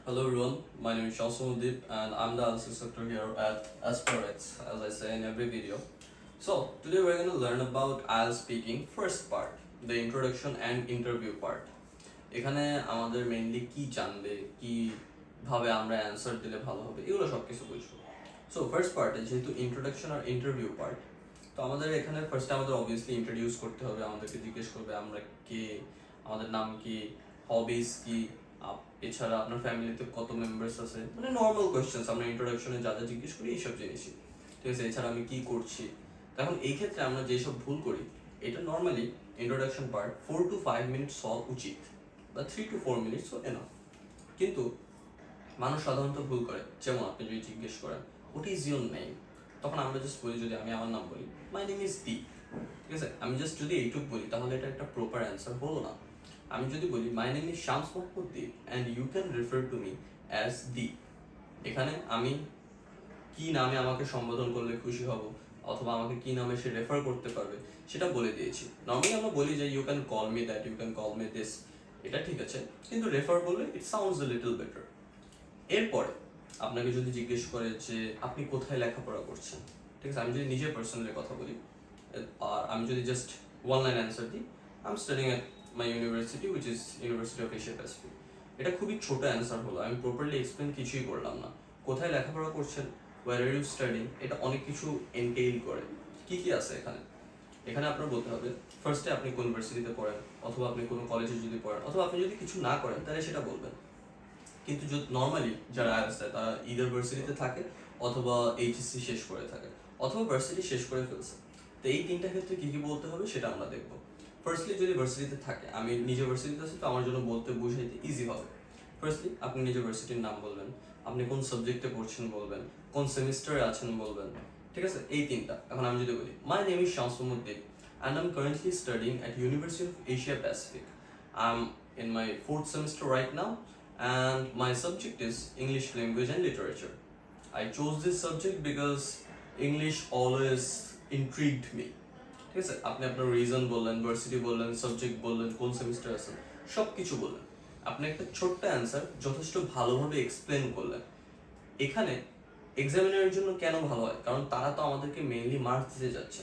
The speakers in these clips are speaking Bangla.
Hello everyone, my name is Shamsuddin and I'm the analysis instructor here at Aspirates, as I say in every video. So today we're going to learn about IELTS speaking first part, the introduction and interview part. এখানে আমাদের মেইনলি কি জানবে, কি ভাবে আমরা অ্যানসার দিলে ভালো হবে, এগুলো সব কিছু বুঝবো। সো ফার্স্ট পার্টে যেহেতু ইন্ট্রোডাকশন আর ইন্টারভিউ পার্ট, তো আমাদের এখানে ফার্স্টে আমাদের অবভিয়াসলি ইন্ট্রোডিউস করতে হবে, আমাদেরকে জিজ্ঞেস করবে আমরা কে, আমাদের নাম কি, হবিস কি, এছাড়া আপনার ফ্যামিলিতে কত মেম্বার্স আছে, মানে নর্মাল কোয়েশ্চেন্স আমরা ইন্ট্রোডাকশনে যা যা জিজ্ঞেস করি এইসব জিনিসই, ঠিক আছে। এছাড়া আমি কি করছি, এখন এই ক্ষেত্রে আমরা যেসব ভুল করি, এটা normally introduction part 4 to 5 minutes হওয়া উচিত, বা 3 to 4 মিনিটস এনাফ। কিন্তু মানুষ সাধারণত ভুল করে, যেমন আপনি যদি জিজ্ঞেস করেন হোয়াট ইজ ইউর নেম, তখন আমরা জাস্ট বলি, যদি আমি আমার নাম বলি মাই নেম ইজ দি, ঠিক আছে, আমি জাস্ট যদি এইটুক বলি তাহলে এটা একটা প্রপার অ্যান্সার হলো না। আমি যদি বলি my name is Shams Mohammad the and you can refer to me as the, এখানে আমি কি নামে আমাকে সম্বোধন করলে খুশি হব অথবা আমাকে কি নামে সে রেফার করতে পারবে সেটা বলে দিয়েছি। নর্মালি আমরা বলি যে you can call me that, you can call me this, এটা ঠিক আছে, কিন্তু রেফার বললে it sounds a little better. এরপরে আপনাকে যদি জিজ্ঞেস করে যে আপনি কোথায় লেখাপড়া করছেন, ঠিক আছে, আমি যদি নিজের পার্সোনালি কথা বলি আর আমি যদি জাস্ট ওয়ান লাইন অ্যান্সার দিই, I am studying at my university which is university of Asia Pacific, এটা খুবই ছোট অ্যান্সার হলো, আমি প্রপারলি এক্সপ্লেন কিছুই করলাম না। কোথায় লেখাপড়া করছেন, ওয়ার আর ইউ স্টাডিং, এটা অনেক কিছু এনটেইল করে। কি কি আছে এখানে, এখানে আপনার বলতে হবে ফার্স্টে আপনি কোন ইউনিভার্সিটিতে পড়েন, অথবা আপনি কোনো কলেজে যদি পড়েন, অথবা আপনি যদি কিছু না করেন তাহলে সেটা বলবেন। কিন্তু যদি নর্মালি যারা আইএলটিএস দেয় তারা ইদার ভার্সিটিতে থাকে, অথবা এইচএসসি শেষ করে থাকে, অথবা ভার্সিটি শেষ করে ফেলছে। তো এই তিনটা ক্ষেত্রে কি কি বলতে হবে সেটা আমরা দেখবো। ফার্স্টলি যদি ভার্সিটিতে থাকে, আমি নিজে ভার্সিটিতে আছি তো আমার জন্য বলতে বুঝাইতে ইজি হবে। ফার্স্টলি আপনি নিজের ভার্সিটির নাম বলবেন, আপনি কোন সাবজেক্টে পড়ছেন বলবেন, কোন সেমিস্টারে আছেন বলবেন, ঠিক আছে, এই তিনটা। এখন আমি যদি বলি my name is Shams Mohammad the and I am currently studying at university of Asia Pacific, I am in my fourth semester right now and my subject is English language and literature. I chose this subject because English always intrigued me. ঠিক আছে, আপনি আপনার রিজন বললেন, ভার্সিটি বললেন, সাবজেক্ট বললেন, কোন সেমিস্টার আছেন, সব কিছু বললেন। আপনি একটা ছোট্ট অ্যান্সার যথেষ্ট ভালোভাবে এক্সপ্লেন করলেন। এখানে এক্সামিনারের জন্য কেন ভালো হয়, কারণ তারা তো আমাদেরকে মেইনলি মার্কস দিতে যাচ্ছে,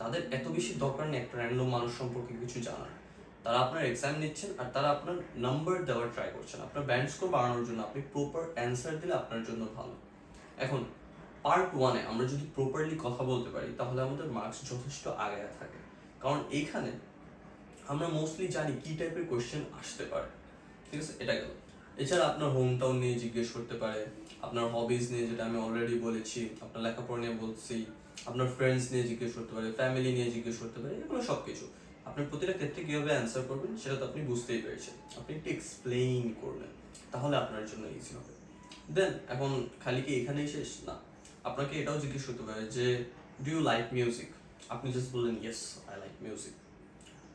তাদের এত বেশি দরকার নেই একটা র্যান্ডম মানুষ সম্পর্কে কিছু জানার। তারা আপনার এক্সাম নিচ্ছেন আর তারা আপনার নাম্বার দেওয়ার ট্রাই করছেন, আপনার ব্যান্ড স্কোর বাড়ানোর জন্য। আপনি প্রপার অ্যান্সার দিলে আপনার জন্য ভালো। এখন পার্ট ওয়ানে আমরা যদি প্রপারলি কথা বলতে পারি তাহলে আমাদের মার্কস যথেষ্ট আগায় থাকে, কারণ এইখানে আমরা মোস্টলি জানি কি টাইপের কোয়েশ্চেন আসতে পারে, ঠিক আছে, এটা গেল। এছাড়া আপনার হোম টাউন নিয়ে জিজ্ঞেস করতে পারে, আপনার হবিজ নিয়ে, যেটা আমি অলরেডি বলেছি, আপনার লেখাপড়া নিয়ে বলছি, আপনার ফ্রেন্ডস নিয়ে জিজ্ঞেস করতে পারে, ফ্যামিলি নিয়ে জিজ্ঞেস করতে পারে, এগুলো সব কিছু। আপনার প্রতিটা ক্ষেত্রে কীভাবে অ্যান্সার করবেন সেটা তো আপনি বুঝতেই পেরেছেন, আপনি একটু এক্সপ্লেইন করবেন, তাহলে আপনার জন্য ইজি হবে। দেন এখন খালি কি এখানেই শেষ না, আপনাকে এটাও জিজ্ঞেস করতে পারে যে ডু ইউ লাইক মিউজিক, আপনি জাস্ট বললেন ইয়েস আই লাইক মিউজিক,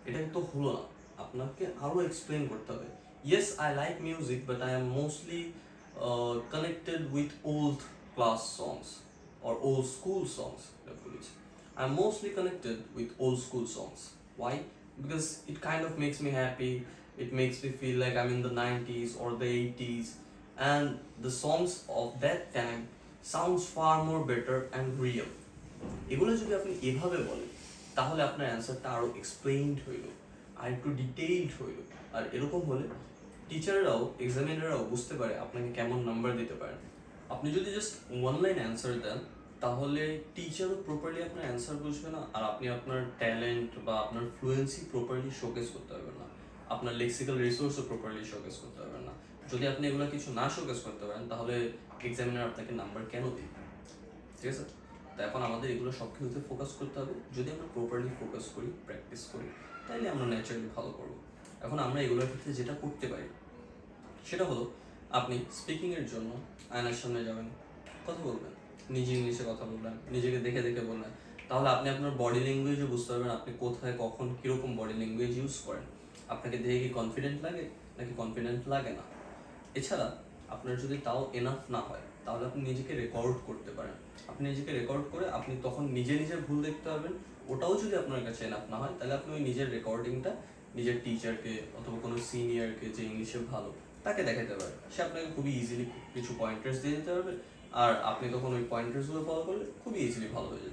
এটা তো হলো না, আপনাকে আরও এক্সপ্লেন করতে হবে। Yes I like music but I am mostly connected with old class songs or old school songs. I'm mostly connected with old school songs. Why? Because it kind of makes me happy, it makes me feel like I'm in the 90s or the 80s, and the songs of that time sounds far more better and real. এগুলো যদি আপনি এভাবে বলেন তাহলে আপনার অ্যান্সারটা আরও এক্সপ্লেইনড হইল, আর একটু ডিটেইলড হইল। আর এরকম হলে টিচাররাও, এক্সামিনাররাও বুঝতে পারে আপনাকে কেমন নাম্বার দিতে পারেন। আপনি যদি জাস্ট ওয়ান লাইন অ্যান্সার দেন তাহলে টিচারও প্রপারলি আপনার অ্যান্সার বুঝবে না, আর আপনি আপনার ট্যালেন্ট বা আপনার ফ্লুয়েন্সি প্রপারলি শোকেস করতে পারবেন না, আপনার লেক্সিক্যাল রিসোর্সও প্রপারলি শোকেস করতে পারবেন না। যদি আপনি এগুলো কিছু না শোকেস করতে পারেন তাহলে এক্সামিনার আপনাকে নাম্বার কেন দিবে, ঠিক আছে। তো এখন আমাদের এগুলো সব কিছুতে ফোকাস করতে হবে, যদি আমরা প্রপারলি ফোকাস করি, প্র্যাকটিস করি, তাহলে আমরা ন্যাচারালি ভালো করবো। এখন আমরা এগুলোর ক্ষেত্রে যেটা করতে পারি সেটা হলো, আপনি স্পিকিংয়ের জন্য আয়নার সামনে যাবেন, কথা বলবেন, নিজে ইংলিশে কথা বলবেন, নিজেকে দেখে দেখে বলবেন, তাহলে আপনি আপনার বডি ল্যাঙ্গুয়েজও বুঝতে পারবেন আপনি কোথায় কখন কীরকম বডি ল্যাঙ্গুয়েজ ইউজ করেন, আপনাকে দেখে কি কনফিডেন্ট লাগে নাকি কনফিডেন্ট লাগে না। এছাড়া আপনার যদি তাও এনাফ না হয় তাহলে আপনি নিজেকে রেকর্ড করতে পারেন, আপনি নিজেকে রেকর্ড করে আপনি তখন নিজে নিজের ভুল দেখতে পারবেন। ওটাও যদি আপনার কাছে এনাফ না হয় তাহলে আপনি ওই নিজের রেকর্ডিংটা নিজের টিচারকে অথবা কোনো সিনিয়রকে যে ইংলিশে ভালো তাকে দেখাতে পারে, সে আপনাকে খুবই ইজিলি কিছু পয়েন্টার্স দিয়ে দিতে পারবে, আর আপনি তখন ওই পয়েন্টার্সগুলো ফলো করলে খুবই ইজিলি ভালো হয়ে যাবে।